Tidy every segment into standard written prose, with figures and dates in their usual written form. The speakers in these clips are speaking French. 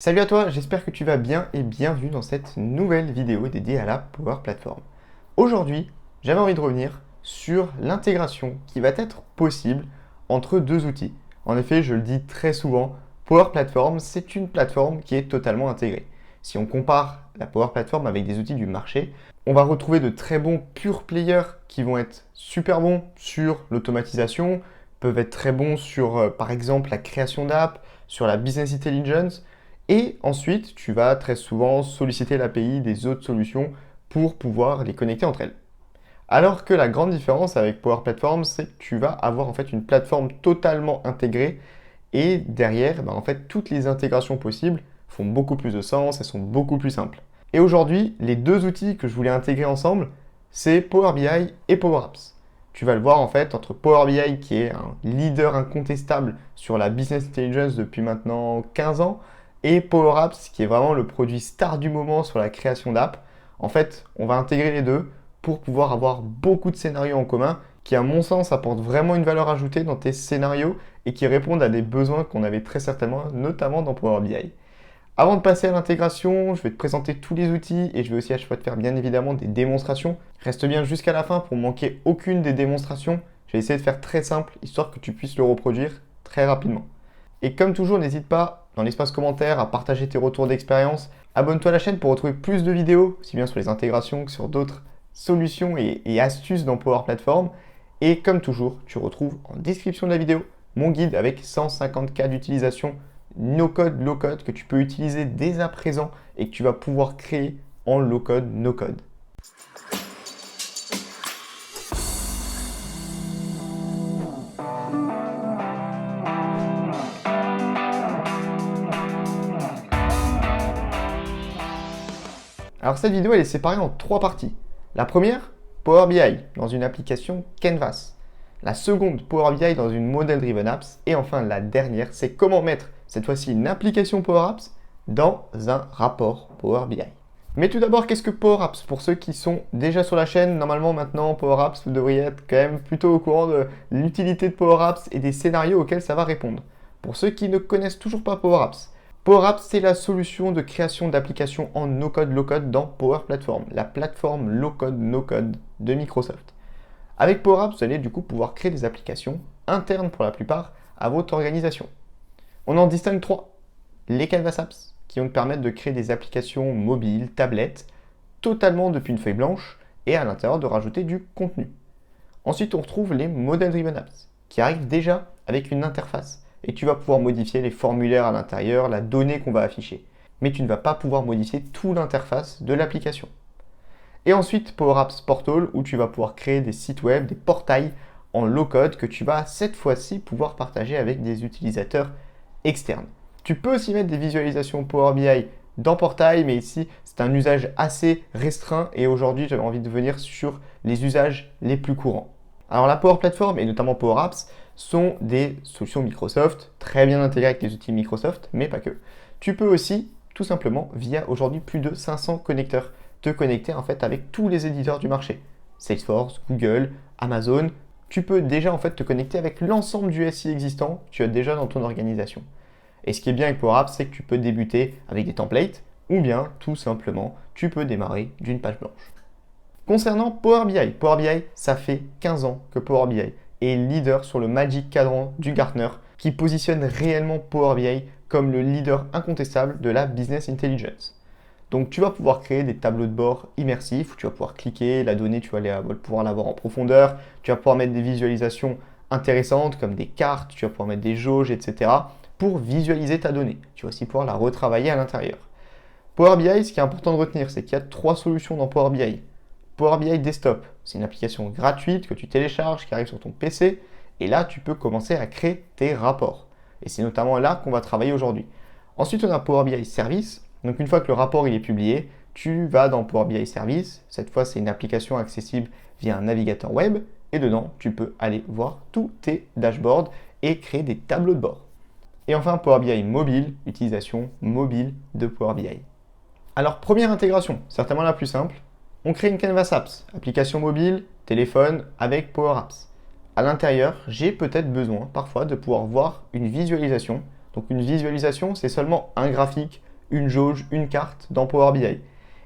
Salut à toi, j'espère que tu vas bien et bienvenue dans cette nouvelle vidéo dédiée à la Power Platform. Aujourd'hui, j'avais envie de revenir sur l'intégration qui va être possible entre deux outils. En effet, je le dis très souvent, Power Platform, c'est une plateforme qui est totalement intégrée. Si on compare la Power Platform avec des outils du marché, on va retrouver de très bons pure players qui vont être super bons sur l'automatisation, peuvent être très bons sur, par exemple, la création d'apps, sur la business intelligence, et ensuite, tu vas très souvent solliciter l'API des autres solutions pour pouvoir les connecter entre elles. Alors que la grande différence avec Power Platform, c'est que tu vas avoir en fait une plateforme totalement intégrée et derrière, en fait, toutes les intégrations possibles font beaucoup plus de sens, elles sont beaucoup plus simples. Et aujourd'hui, les deux outils que je voulais intégrer ensemble, c'est Power BI et Power Apps. Tu vas le voir en fait entre Power BI qui est un leader incontestable sur la business intelligence depuis maintenant 15 ans et Power Apps qui est vraiment le produit star du moment sur la création d'apps. En fait, on va intégrer les deux pour pouvoir avoir beaucoup de scénarios en commun qui, à mon sens, apportent vraiment une valeur ajoutée dans tes scénarios et qui répondent à des besoins qu'on avait très certainement, notamment dans Power BI. Avant de passer à l'intégration, je vais te présenter tous les outils et je vais aussi à chaque fois te faire bien évidemment des démonstrations. Reste bien jusqu'à la fin pour manquer aucune des démonstrations. Je vais essayer de faire très simple, histoire que tu puisses le reproduire très rapidement. Et comme toujours, n'hésite pas dans l'espace commentaire à partager tes retours d'expérience. Abonne-toi à la chaîne pour retrouver plus de vidéos, aussi bien sur les intégrations que sur d'autres solutions et astuces dans Power Platform. Et comme toujours, tu retrouves en description de la vidéo mon guide avec 150 cas d'utilisation no-code, low-code que tu peux utiliser dès à présent et que tu vas pouvoir créer en low-code, no-code. Alors cette vidéo elle est séparée en trois parties. La première, Power BI dans une application Canvas. La seconde, Power BI dans une Model Driven Apps. Et enfin la dernière, c'est comment mettre cette fois-ci une application Power Apps dans un rapport Power BI. Mais tout d'abord, qu'est-ce que Power Apps? Pour ceux qui sont déjà sur la chaîne, normalement maintenant Power Apps, vous devriez être quand même plutôt au courant de l'utilité de Power Apps et des scénarios auxquels ça va répondre. Pour ceux qui ne connaissent toujours pas Power Apps, Power Apps, c'est la solution de création d'applications en no-code, low-code dans Power Platform, la plateforme low-code, no-code de Microsoft. Avec Power Apps, vous allez du coup pouvoir créer des applications internes pour la plupart à votre organisation. On en distingue trois. Les Canvas Apps, qui vont te permettre de créer des applications mobiles, tablettes, totalement depuis une feuille blanche et à l'intérieur de rajouter du contenu. Ensuite, on retrouve les Model Driven Apps, qui arrivent déjà avec une interface et tu vas pouvoir modifier les formulaires à l'intérieur, la donnée qu'on va afficher. Mais tu ne vas pas pouvoir modifier toute l'interface de l'application. Et ensuite, Power Apps Portal, où tu vas pouvoir créer des sites web, des portails en low-code que tu vas cette fois-ci pouvoir partager avec des utilisateurs externes. Tu peux aussi mettre des visualisations Power BI dans Portail, mais ici, c'est un usage assez restreint et aujourd'hui, j'avais envie de venir sur les usages les plus courants. Alors la Power Platform et notamment Power Apps sont des solutions Microsoft, très bien intégrées avec les outils Microsoft, mais pas que. Tu peux aussi, tout simplement, via aujourd'hui plus de 500 connecteurs, te connecter en fait avec tous les éditeurs du marché. Salesforce, Google, Amazon. Tu peux déjà en fait te connecter avec l'ensemble du SI existant que tu as déjà dans ton organisation. Et ce qui est bien avec Power Apps, c'est que tu peux débuter avec des templates ou bien tout simplement tu peux démarrer d'une page blanche. Concernant Power BI, ça fait 15 ans que Power BI est leader sur le Magic Quadrant du Gartner qui positionne réellement Power BI comme le leader incontestable de la business intelligence. Donc tu vas pouvoir créer des tableaux de bord immersifs où tu vas pouvoir cliquer, la donnée, tu vas pouvoir l'avoir en profondeur, tu vas pouvoir mettre des visualisations intéressantes comme des cartes, tu vas pouvoir mettre des jauges, etc. pour visualiser ta donnée. Tu vas aussi pouvoir la retravailler à l'intérieur. Power BI, ce qui est important de retenir, c'est qu'il y a trois solutions dans Power BI. Power BI Desktop, c'est une application gratuite que tu télécharges, qui arrive sur ton PC, et là tu peux commencer à créer tes rapports. Et c'est notamment là qu'on va travailler aujourd'hui. Ensuite, on a Power BI Service. Donc une fois que le rapport il est publié, tu vas dans Power BI Service. Cette fois, c'est une application accessible via un navigateur web. Et dedans, tu peux aller voir tous tes dashboards et créer des tableaux de bord. Et enfin, Power BI Mobile, utilisation mobile de Power BI. Alors, première intégration, certainement la plus simple. On crée une Canvas Apps, application mobile, téléphone avec Power Apps. À l'intérieur, j'ai peut-être besoin parfois de pouvoir voir une visualisation. Donc une visualisation, c'est seulement un graphique une jauge, une carte dans Power BI?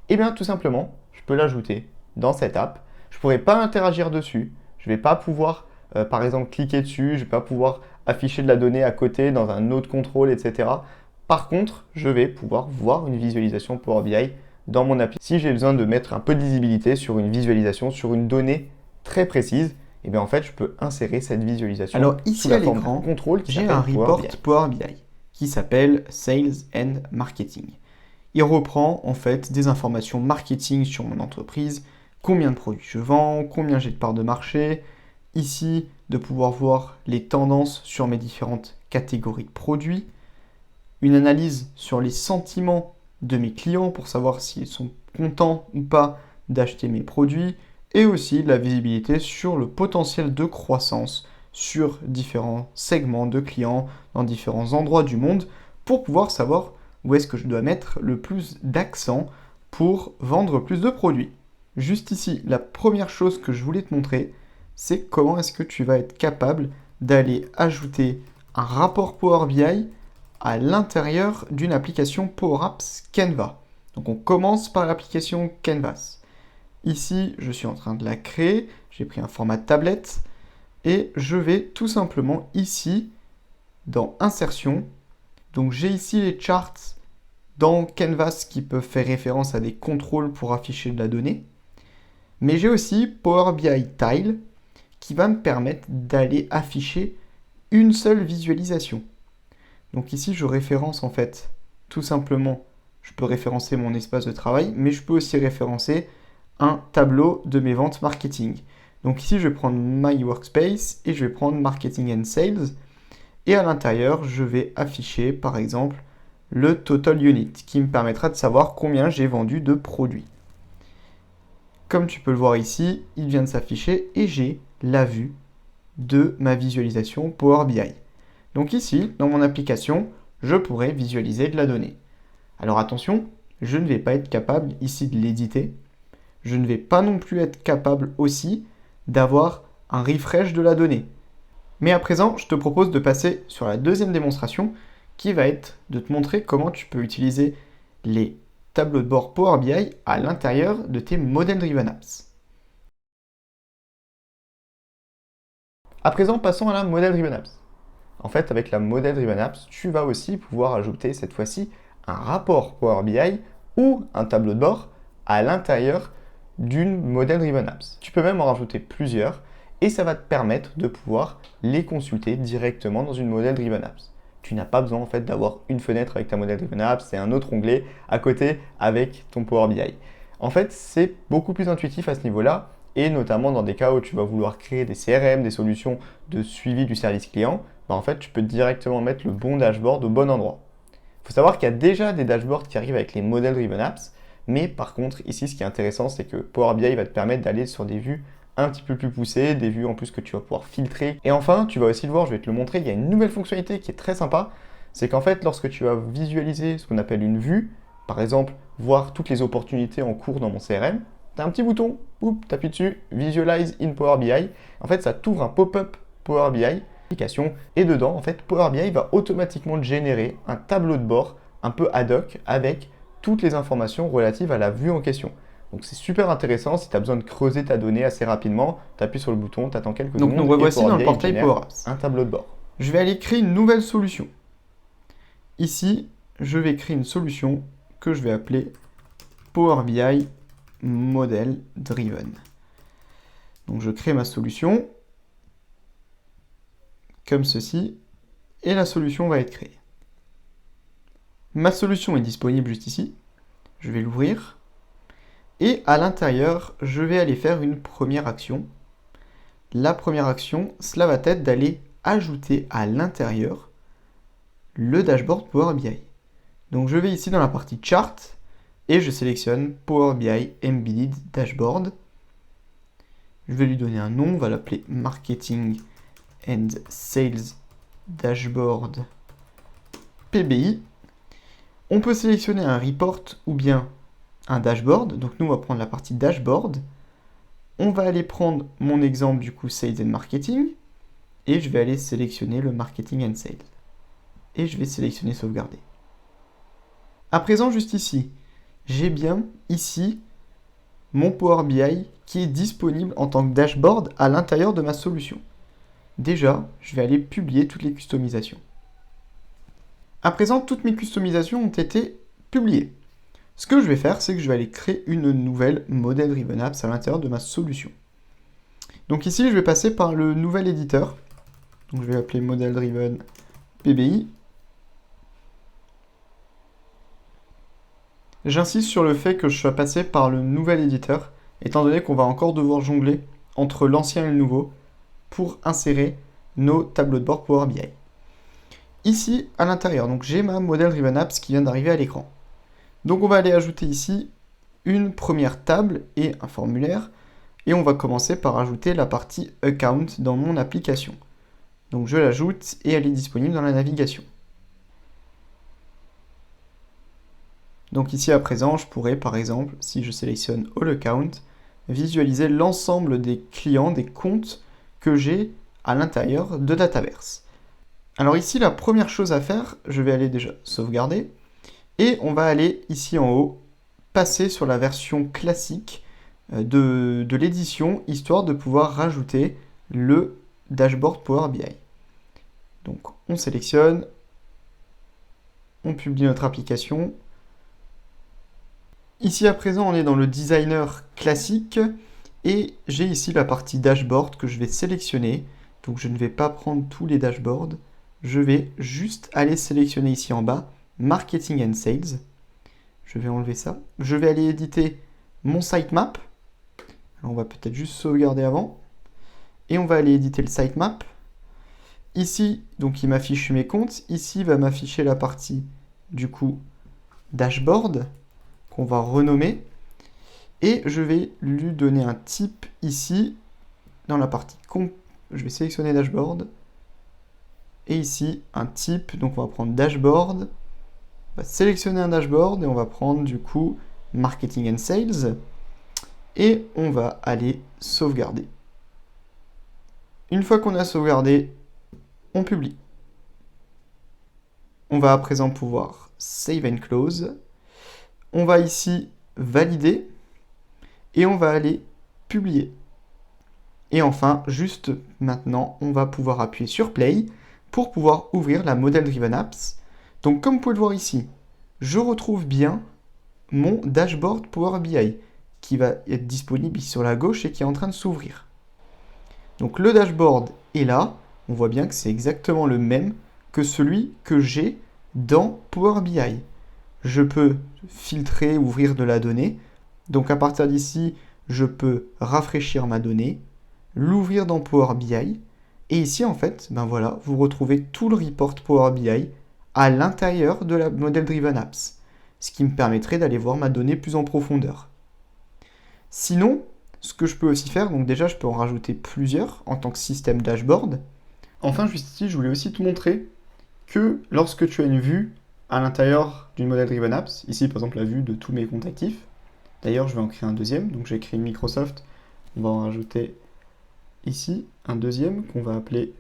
Eh bien, tout simplement, je peux l'ajouter dans cette app. Je ne pourrai pas interagir dessus. Je ne vais pas pouvoir, par exemple, cliquer dessus. Je ne vais pas pouvoir afficher de la donnée à côté dans un autre contrôle, etc. Par contre, je vais pouvoir voir une visualisation Power BI dans mon appli. Si j'ai besoin de mettre un peu de visibilité sur une visualisation, sur une donnée très précise, et bien en fait, je peux insérer cette visualisation Alors sous ici la à forme l'écran, d'un contrôle qui j'ai s'appelle un Power report BI. Power BI qui s'appelle Sales and Marketing. Il reprend en fait des informations marketing sur mon entreprise, combien de produits je vends, combien j'ai de parts de marché, ici de pouvoir voir les tendances sur mes différentes catégories de produits, une analyse sur les sentiments de mes clients pour savoir s'ils sont contents ou pas d'acheter mes produits, et aussi de la visibilité sur le potentiel de croissance sur différents segments de clients dans différents endroits du monde pour pouvoir savoir où est-ce que je dois mettre le plus d'accent pour vendre plus de produits. Juste ici, la première chose que je voulais te montrer, c'est comment est-ce que tu vas être capable d'aller ajouter un rapport Power BI à l'intérieur d'une application Power Apps Canva. Donc on commence par l'application Canvas. Ici, je suis en train de la créer, j'ai pris un format tablette et je vais tout simplement ici dans Insertion. Donc j'ai ici les charts dans Canvas qui peuvent faire référence à des contrôles pour afficher de la donnée. Mais j'ai aussi Power BI Tile qui va me permettre d'aller afficher une seule visualisation. Donc ici, je référence en fait tout simplement, je peux référencer mon espace de travail, mais je peux aussi référencer un tableau de mes ventes marketing. Donc ici, je vais prendre My Workspace et je vais prendre Marketing and Sales. Et à l'intérieur, je vais afficher par exemple le Total Unit qui me permettra de savoir combien j'ai vendu de produits. Comme tu peux le voir ici, il vient de s'afficher et j'ai la vue de ma visualisation Power BI. Donc ici, dans mon application, je pourrais visualiser de la donnée. Alors attention, je ne vais pas être capable ici de l'éditer. Je ne vais pas non plus être capable aussi d'avoir un refresh de la donnée. Mais à présent, je te propose de passer sur la deuxième démonstration qui va être de te montrer comment tu peux utiliser les tableaux de bord Power BI à l'intérieur de tes Model Driven Apps. À présent, passons à la Model Driven Apps. En fait, avec la Model Driven Apps, tu vas aussi pouvoir ajouter cette fois-ci un rapport Power BI ou un tableau de bord à l'intérieur d'une Model Driven Apps. Tu peux même en rajouter plusieurs et ça va te permettre de pouvoir les consulter directement dans une Model Driven Apps. Tu n'as pas besoin en fait d'avoir une fenêtre avec ta Model Driven Apps et un autre onglet à côté avec ton Power BI. En fait, c'est beaucoup plus intuitif à ce niveau-là et notamment dans des cas où tu vas vouloir créer des CRM, des solutions de suivi du service client, en fait, tu peux directement mettre le bon dashboard au bon endroit. Il faut savoir qu'il y a déjà des dashboards qui arrivent avec les Model Driven Apps, mais par contre, ici, ce qui est intéressant, c'est que Power BI va te permettre d'aller sur des vues un petit peu plus poussées, des vues en plus que tu vas pouvoir filtrer. Et enfin, tu vas aussi le voir, je vais te le montrer, il y a une nouvelle fonctionnalité qui est très sympa, c'est qu'en fait, lorsque tu vas visualiser ce qu'on appelle une vue, par exemple, voir toutes les opportunités en cours dans mon CRM, tu as un petit bouton, tu appuies dessus, Visualize in Power BI. En fait, ça t'ouvre un pop-up Power BI et dedans, en fait, Power BI va automatiquement générer un tableau de bord un peu ad hoc avec toutes les informations relatives à la vue en question. Donc c'est super intéressant si tu as besoin de creuser ta donnée assez rapidement, tu appuies sur le bouton, tu attends quelques secondes. Donc nous revoici dans le portail Power Apps. Un tableau de bord. Je vais aller créer une nouvelle solution. Ici, je vais créer une solution que je vais appeler Power BI Model Driven. Donc je crée ma solution comme ceci, et la solution va être créée. Ma solution est disponible juste ici. Je vais l'ouvrir. Et à l'intérieur, je vais aller faire une première action. La première action, cela va être d'aller ajouter à l'intérieur le dashboard Power BI. Donc je vais ici dans la partie Chart et je sélectionne Power BI Embedded Dashboard. Je vais lui donner un nom, on va l'appeler Marketing and Sales Dashboard PBI. On peut sélectionner un report ou bien un dashboard. Donc nous, on va prendre la partie dashboard. On va aller prendre mon exemple du coup Sales and Marketing. Et je vais aller sélectionner le Marketing and Sales. Et je vais sélectionner sauvegarder. À présent, juste ici, j'ai bien ici mon Power BI qui est disponible en tant que dashboard à l'intérieur de ma solution. Déjà, je vais aller publier toutes les customisations. À présent, toutes mes customisations ont été publiées. Ce que je vais faire, c'est que je vais aller créer une nouvelle Model Driven Apps à l'intérieur de ma solution. Donc ici, je vais passer par le nouvel éditeur. Donc je vais appeler Model Driven PBI. J'insiste sur le fait que je sois passé par le nouvel éditeur, étant donné qu'on va encore devoir jongler entre l'ancien et le nouveau pour insérer nos tableaux de bord Power BI. Ici, à l'intérieur, donc j'ai ma Model Driven Apps qui vient d'arriver à l'écran. Donc on va aller ajouter ici une première table et un formulaire, et on va commencer par ajouter la partie Account dans mon application. Donc je l'ajoute et elle est disponible dans la navigation. Donc ici à présent, je pourrais par exemple, si je sélectionne All Account, visualiser l'ensemble des clients, des comptes que j'ai à l'intérieur de Dataverse. Alors ici, la première chose à faire, je vais aller déjà sauvegarder, et on va aller ici en haut, passer sur la version classique de l'édition, histoire de pouvoir rajouter le dashboard Power BI. Donc on sélectionne, on publie notre application. Ici à présent, on est dans le designer classique, et j'ai ici la partie dashboard que je vais sélectionner. Donc je ne vais pas prendre tous les dashboards, je vais juste aller sélectionner ici en bas, Marketing and Sales. Je vais enlever ça. Je vais aller éditer mon sitemap. On va peut-être juste sauvegarder avant. Et on va aller éditer le sitemap. Ici, donc il m'affiche mes comptes. Ici, il va m'afficher la partie, du coup, dashboard, qu'on va renommer. Et je vais lui donner un type ici, dans la partie je vais sélectionner dashboard. Et ici, un type, donc on va prendre dashboard. On va sélectionner un dashboard et on va prendre du coup Marketing and Sales. Et on va aller sauvegarder. Une fois qu'on a sauvegardé, on publie. On va à présent pouvoir Save and Close. On va ici valider. Et on va aller publier. Et enfin, juste maintenant, on va pouvoir appuyer sur Play pour pouvoir ouvrir la Model Driven Apps. Donc comme vous pouvez le voir ici, je retrouve bien mon dashboard Power BI qui va être disponible ici sur la gauche et qui est en train de s'ouvrir. Donc le dashboard est là, on voit bien que c'est exactement le même que celui que j'ai dans Power BI. Je peux filtrer, ouvrir de la donnée. Donc à partir d'ici, je peux rafraîchir ma donnée, l'ouvrir dans Power BI. Et ici, en fait, ben voilà, vous retrouvez tout le report Power BI à l'intérieur de la Model Driven Apps, ce qui me permettrait d'aller voir ma donnée plus en profondeur. Sinon, ce que je peux aussi faire, donc déjà, je peux en rajouter plusieurs en tant que système dashboard. Enfin, juste ici, je voulais aussi te montrer que lorsque tu as une vue à l'intérieur d'une Model Driven Apps, ici, par exemple, la vue de tous mes comptes actifs. D'ailleurs, je vais en créer un deuxième, donc j'ai créé Microsoft, on va en rajouter ici un deuxième qu'on va appeler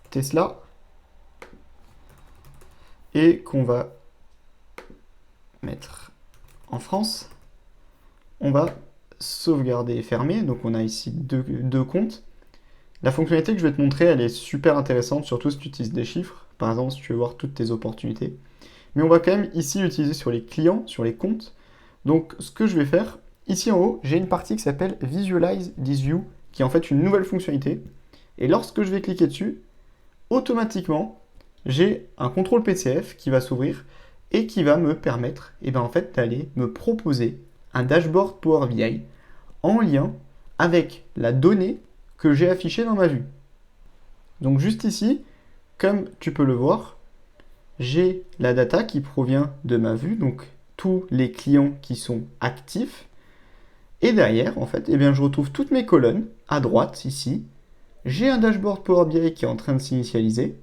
Tesla et qu'on va mettre en France. On va sauvegarder et fermer, donc on a ici deux comptes. La fonctionnalité que je vais te montrer, elle est super intéressante, surtout si tu utilises des chiffres, par exemple si tu veux voir toutes tes opportunités. Mais on va quand même ici l'utiliser sur les clients, sur les comptes. Donc ce que je vais faire, ici en haut, j'ai une partie qui s'appelle Visualize this view, qui est en fait une nouvelle fonctionnalité. Et lorsque je vais cliquer dessus, automatiquement, j'ai un contrôle PCF qui va s'ouvrir et qui va me permettre en fait, d'aller me proposer un dashboard Power BI en lien avec la donnée que j'ai affichée dans ma vue. Donc juste ici, comme tu peux le voir, j'ai la data qui provient de ma vue, donc tous les clients qui sont actifs. Et derrière, en fait, je retrouve toutes mes colonnes à droite, ici. J'ai un dashboard Power BI qui est en train de s'initialiser.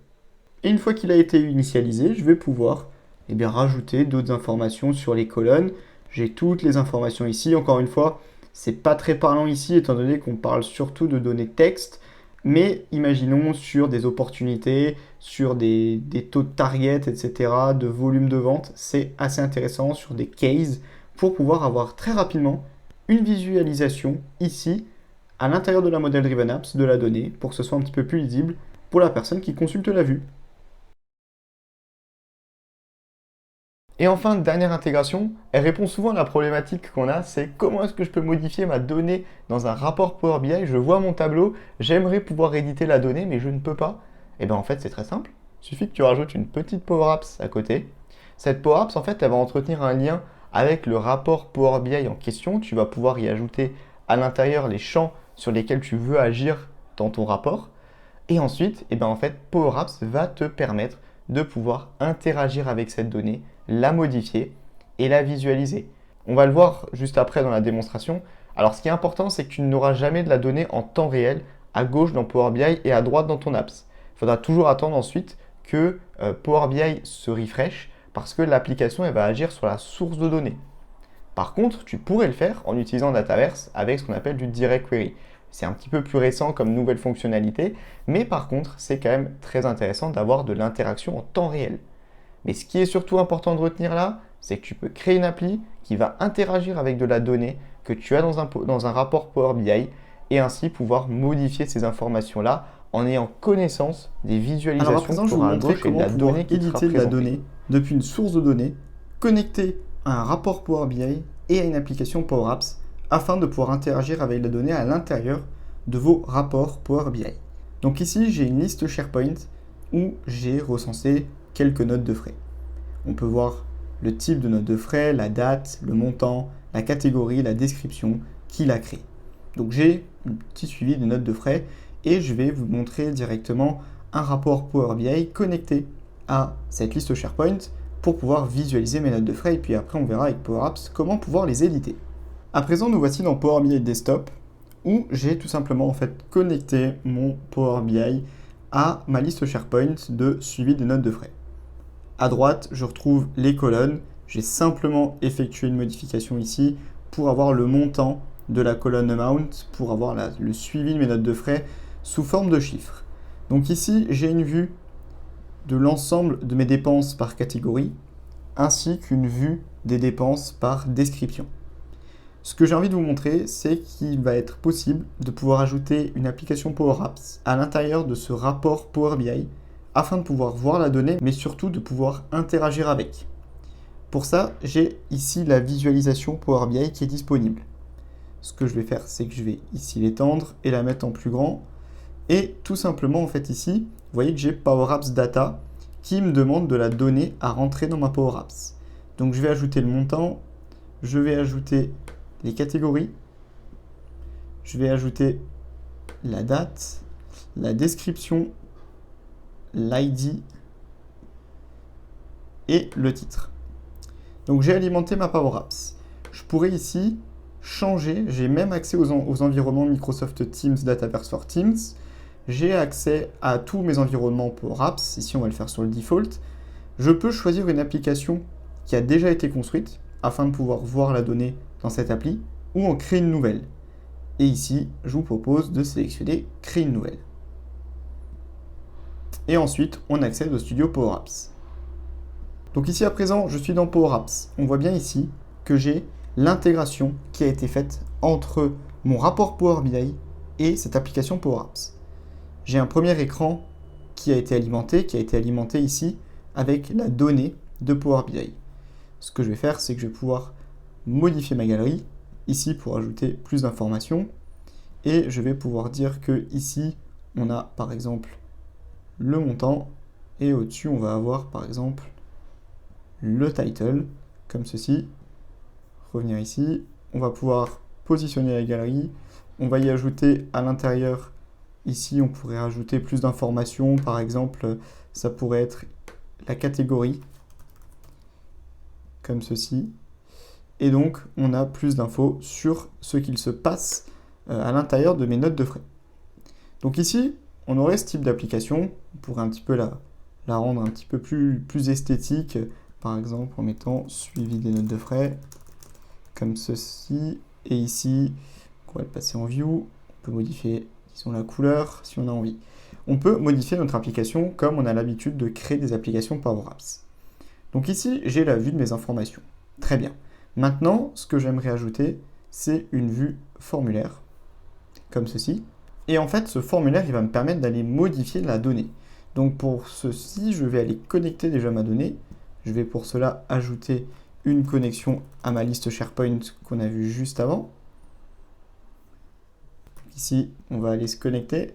Et une fois qu'il a été initialisé, je vais pouvoir rajouter d'autres informations sur les colonnes. J'ai toutes les informations ici. Encore une fois, c'est pas très parlant ici, étant donné qu'on parle surtout de données texte. Mais imaginons sur des opportunités, sur des taux de target, etc., de volume de vente, c'est assez intéressant sur des cases pour pouvoir avoir très rapidement une visualisation ici à l'intérieur de la Model Driven Apps de la donnée pour que ce soit un petit peu plus lisible pour la personne qui consulte la vue. Et enfin, dernière intégration, elle répond souvent à la problématique qu'on a, c'est comment est-ce que je peux modifier ma donnée dans un rapport Power BI, je vois mon tableau, j'aimerais pouvoir éditer la donnée, mais je ne peux pas. Et bien en fait, c'est très simple, il suffit que tu rajoutes une petite Power Apps à côté. Cette Power Apps, en fait, elle va entretenir un lien avec le rapport Power BI en question, tu vas pouvoir y ajouter à l'intérieur les champs sur lesquels tu veux agir dans ton rapport. Et ensuite, et ben en fait, Power Apps va te permettre de pouvoir interagir avec cette donnée, la modifier et la visualiser. On va le voir juste après dans la démonstration. Alors ce qui est important, c'est que tu n'auras jamais de la donnée en temps réel à gauche dans Power BI et à droite dans ton apps. Il faudra toujours attendre ensuite que Power BI se refresh parce que l'application elle va agir sur la source de données. Par contre, tu pourrais le faire en utilisant Dataverse avec ce qu'on appelle du Direct Query. C'est un petit peu plus récent comme nouvelle fonctionnalité, mais par contre, c'est quand même très intéressant d'avoir de l'interaction en temps réel. Mais ce qui est surtout important de retenir là, c'est que tu peux créer une appli qui va interagir avec de la donnée que tu as dans un rapport Power BI et ainsi pouvoir modifier ces informations-là en ayant connaissance des Alors à visualisations présent, que je tu vais vous auras à montrer gauche et de comment la pouvoir donnée qui te sera éditer de la présentée. donnée depuis une source de données, connecter à un rapport Power BI et à une application Power Apps afin de pouvoir interagir avec la donnée à l'intérieur de vos rapports Power BI. Donc ici, j'ai une liste SharePoint où j'ai recensé quelques notes de frais. On peut voir le type de note de frais, la date, le montant, la catégorie, la description, qui l'a créé. Donc j'ai un petit suivi des notes de frais et je vais vous montrer directement un rapport Power BI connecté à cette liste SharePoint pour pouvoir visualiser mes notes de frais et puis après on verra avec Power Apps comment pouvoir les éditer. À présent, nous voici dans Power BI Desktop où j'ai tout simplement en fait connecté mon Power BI à ma liste SharePoint de suivi des notes de frais. À droite, je retrouve les colonnes. J'ai simplement effectué une modification ici pour avoir le montant de la colonne amount, pour avoir le suivi de mes notes de frais sous forme de chiffres. Donc ici, j'ai une vue de l'ensemble de mes dépenses par catégorie, ainsi qu'une vue des dépenses par description. Ce que j'ai envie de vous montrer, c'est qu'il va être possible de pouvoir ajouter une application Power Apps à l'intérieur de ce rapport Power BI afin de pouvoir voir la donnée, mais surtout de pouvoir interagir avec. Pour ça, j'ai ici la visualisation Power BI qui est disponible. Ce que je vais faire, c'est que je vais ici l'étendre et la mettre en plus grand. Et tout simplement, en fait, ici, vous voyez que j'ai Power Apps Data qui me demande de la donnée à rentrer dans ma Power Apps. Donc, je vais ajouter le montant, je vais ajouter les catégories, je vais ajouter la date, la description, l'ID et le titre. Donc j'ai alimenté ma Power Apps. Je pourrais ici changer, j'ai même accès aux environnements Microsoft Teams, Dataverse for Teams. J'ai accès à tous mes environnements Power Apps. Ici, on va le faire sur le default. Je peux choisir une application qui a déjà été construite afin de pouvoir voir la donnée dans cette appli ou en créer une nouvelle. Et ici, je vous propose de sélectionner créer une nouvelle. Et ensuite, on accède au studio Power Apps. Donc ici à présent, je suis dans Power Apps. On voit bien ici que j'ai l'intégration qui a été faite entre mon rapport Power BI et cette application Power Apps. J'ai un premier écran qui a été alimenté ici avec la donnée de Power BI. Ce que je vais faire, c'est que je vais pouvoir modifier ma galerie ici pour ajouter plus d'informations et je vais pouvoir dire que ici, on a par exemple le montant et au-dessus, on va avoir par exemple le title, comme ceci. Revenir ici, on va pouvoir positionner la galerie, on va y ajouter à l'intérieur, ici on pourrait rajouter plus d'informations, par exemple ça pourrait être la catégorie, comme ceci, et donc on a plus d'infos sur ce qu'il se passe à l'intérieur de mes notes de frais. Donc ici, on aurait ce type d'application, on pourrait un petit peu la rendre un petit peu plus esthétique, par exemple en mettant suivi des notes de frais, comme ceci. Et ici, on va le passer en view. On peut modifier disons la couleur si on a envie. On peut modifier notre application comme on a l'habitude de créer des applications Power Apps. Donc ici, j'ai la vue de mes informations. Très bien. Maintenant, ce que j'aimerais ajouter, c'est une vue formulaire, comme ceci. Et en fait, ce formulaire, il va me permettre d'aller modifier la donnée. Donc pour ceci, je vais aller connecter déjà ma donnée. Je vais pour cela ajouter une connexion à ma liste SharePoint qu'on a vue juste avant. Ici, on va aller se connecter.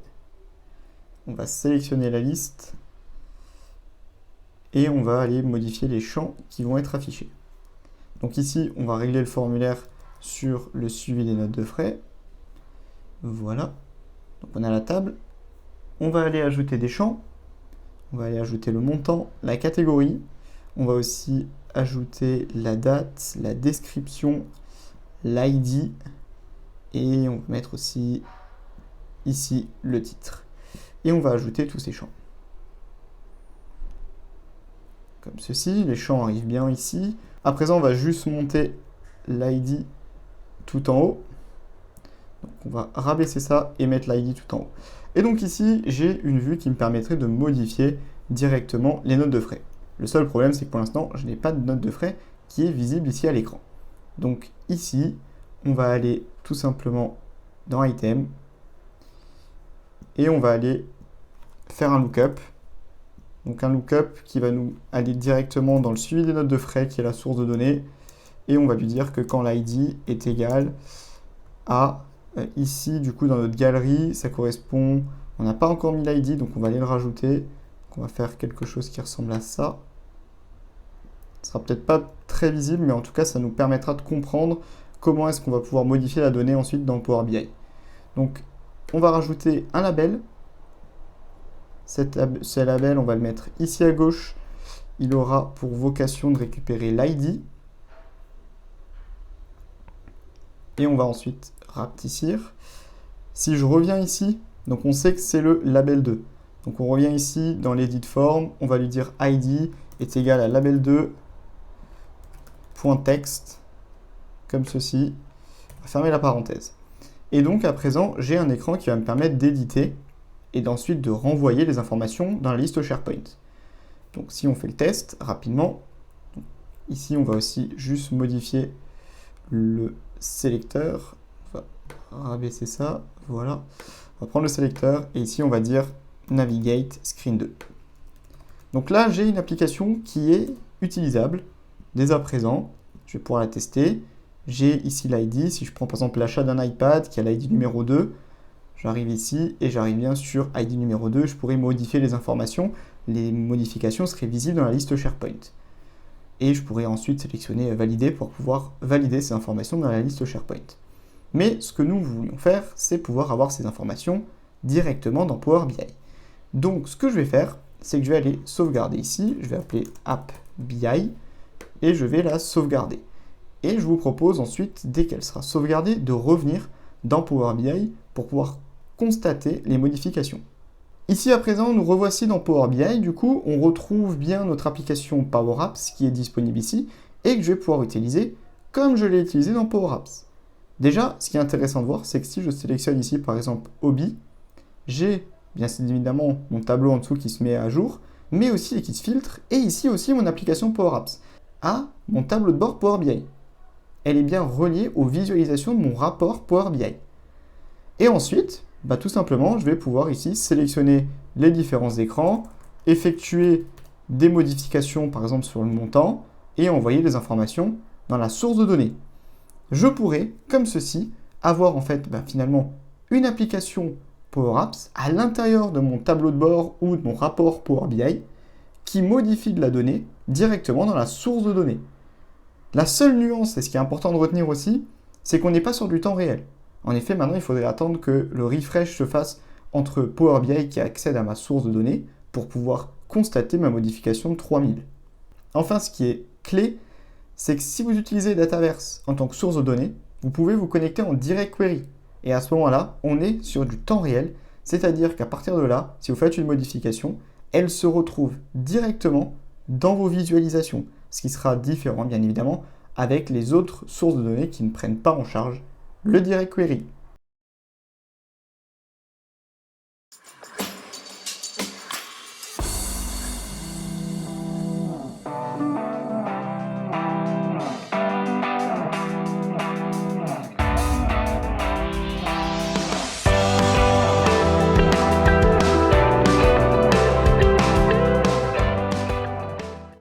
On va sélectionner la liste. Et on va aller modifier les champs qui vont être affichés. Donc ici, on va régler le formulaire sur le suivi des notes de frais. Voilà. Donc on a la table. On va aller ajouter des champs. On va aller ajouter le montant, la catégorie. On va aussi ajouter la date, la description, l'ID. Et on va mettre aussi ici le titre. Et on va ajouter tous ces champs. Comme ceci, les champs arrivent bien ici. À présent, on va juste monter l'ID tout en haut. Donc on va rabaisser ça et mettre l'ID tout en haut. Et donc ici, j'ai une vue qui me permettrait de modifier directement les notes de frais. Le seul problème, c'est que pour l'instant, je n'ai pas de note de frais qui est visible ici à l'écran. Donc ici, on va aller tout simplement dans Item et on va aller faire un lookup. Donc un lookup qui va nous aller directement dans le suivi des notes de frais qui est la source de données. Et on va lui dire que quand l'ID est égal à ici, du coup, dans notre galerie, ça correspond... On n'a pas encore mis l'ID, donc on va aller le rajouter. Donc on va faire quelque chose qui ressemble à ça. Ce sera peut-être pas très visible, mais en tout cas, ça nous permettra de comprendre comment est-ce qu'on va pouvoir modifier la donnée ensuite dans Power BI. Donc, on va rajouter un label. Ce label, on va le mettre ici à gauche. Il aura pour vocation de récupérer l'ID. Et on va ensuite rapetissir. Si je reviens ici, donc on sait que c'est le label 2. Donc on revient ici dans l'edit form, on va lui dire ID est égal à label2.text, comme ceci. On va fermer la parenthèse. Et donc à présent, j'ai un écran qui va me permettre d'éditer et d'ensuite de renvoyer les informations dans la liste SharePoint. Donc si on fait le test rapidement, ici on va aussi juste modifier le sélecteur. On va rabaisser ça, voilà. On va prendre le sélecteur et ici on va dire Navigate Screen 2. Donc là j'ai une application qui est utilisable dès à présent. Je vais pouvoir la tester. J'ai ici l'ID. Si je prends par exemple l'achat d'un iPad qui a l'ID numéro 2, j'arrive ici et j'arrive bien sur ID numéro 2. Je pourrais modifier les informations. Les modifications seraient visibles dans la liste SharePoint. Et je pourrais ensuite sélectionner Valider pour pouvoir valider ces informations dans la liste SharePoint. Mais ce que nous voulions faire, c'est pouvoir avoir ces informations directement dans Power BI. Donc ce que je vais faire, c'est que je vais aller sauvegarder ici. Je vais appeler App BI et je vais la sauvegarder. Et je vous propose ensuite, dès qu'elle sera sauvegardée, de revenir dans Power BI pour pouvoir constater les modifications. Ici à présent, nous revoici dans Power BI. Du coup, on retrouve bien notre application Power Apps qui est disponible ici et que je vais pouvoir utiliser comme je l'ai utilisé dans Power Apps. Déjà, ce qui est intéressant de voir, c'est que si je sélectionne ici par exemple Hobby, j'ai bien évidemment mon tableau en dessous qui se met à jour, mais aussi et qui se filtre, et ici aussi mon application Power Apps à mon tableau de bord Power BI. Elle est bien reliée aux visualisations de mon rapport Power BI. Et ensuite, tout simplement, je vais pouvoir ici sélectionner les différents écrans, effectuer des modifications par exemple sur le montant et envoyer les informations dans la source de données. Je pourrais, comme ceci, avoir en fait finalement une application Power Apps à l'intérieur de mon tableau de bord ou de mon rapport Power BI qui modifie de la donnée directement dans la source de données. La seule nuance, et ce qui est important de retenir aussi, c'est qu'on n'est pas sur du temps réel. En effet, maintenant, il faudrait attendre que le refresh se fasse entre Power BI qui accède à ma source de données pour pouvoir constater ma modification de 3000. Enfin, ce qui est clé, c'est que si vous utilisez Dataverse en tant que source de données, vous pouvez vous connecter en direct query. Et à ce moment-là, on est sur du temps réel, c'est-à-dire qu'à partir de là, si vous faites une modification, elle se retrouve directement dans vos visualisations, ce qui sera différent, bien évidemment, avec les autres sources de données qui ne prennent pas en charge le direct query.